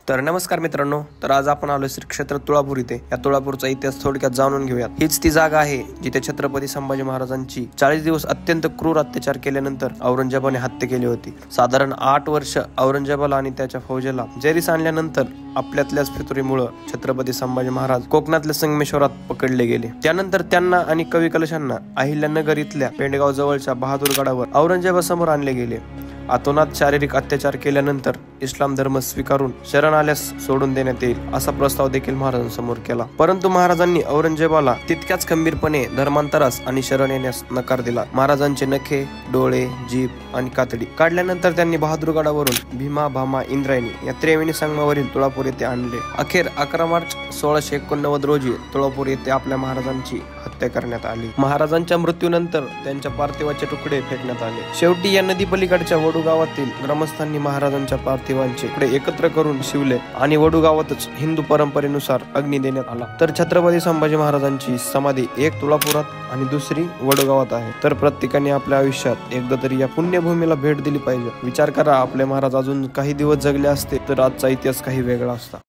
तर नमस्कार मित्रांनो, तर आज आपण आलो श्री क्षेत्र तुळापूर इथे. या तुळापूरचा इतिहास थोडक्यात जाणून घेऊयात. हीच ती जागा आहे जिथे छत्रपती संभाजी महाराजांची 40 दिवस अत्यंत क्रूर अत्याचार केल्यानंतर औरंगजेबाने हत्या केली होती. साधारण 8 वर्ष औरंगजेबाला आणि त्याच्या फौजेला जेरीस आणल्यानंतर आपल्यातल्याच फितुरीमुळे छत्रपती संभाजी महाराज कोकणातल्या संगमेश्वरात पकडले गेले. त्यानंतर त्यांना आणि कवी कलशांना अहिल्यानगर इथल्या पेंडगाव जवळच्या बहादूरगडावर औरंगजेबासमोर आणले गेले. आतोनात शारीरिक अत्याचार केल्यानंतर इस्लाम धर्म स्वीकारून शरण आल्यास सोडून देण्यात येईल असा प्रस्ताव देखील महाराजांसमोर केला. परंतु महाराजांनी औरंगजेबाला तितक्याच खंबीरपणे धर्मांतरास आणि शरण येण्यास नकार दिला. महाराजांचे नखे, डोळे, जीभ आणि कातडी काढल्यानंतर त्यांनी बहादूरगडावरून भीमा, भामा, इंद्रायणी या त्रिवेणी संगमावरील तुळापूर येथे आणले. अखेर 11 मार्च 1689 रोजी तुळापूर येथे आपल्या महाराजांची हत्या करण्यात आली. महाराजांच्या मृत्यूनंतर त्यांच्या पार्थिवाचे तुकडे फेकण्यात आले. शेवटी या नदी पलीकडच्या वडू गावातील ग्रामस्थांनी महाराजांच्या पार्थिवांचे तुकडे एकत्र करून शिवले आणि वडू गावातच हिंदू परंपरेनुसार अग्नी देण्यात आला. तर छत्रपती संभाजी महाराजांची समाधी एक तुळापुरात आणि दुसरी वडू गावात आहे. तर प्रत्येकाने आपल्या आयुष्यात एकदा तरी या पुण्यभूमीला भेट दिली पाहिजे. विचार करा, आपले महाराज अजून काही दिवस जगले असते तर आजचा इतिहास काही वेगळा असता.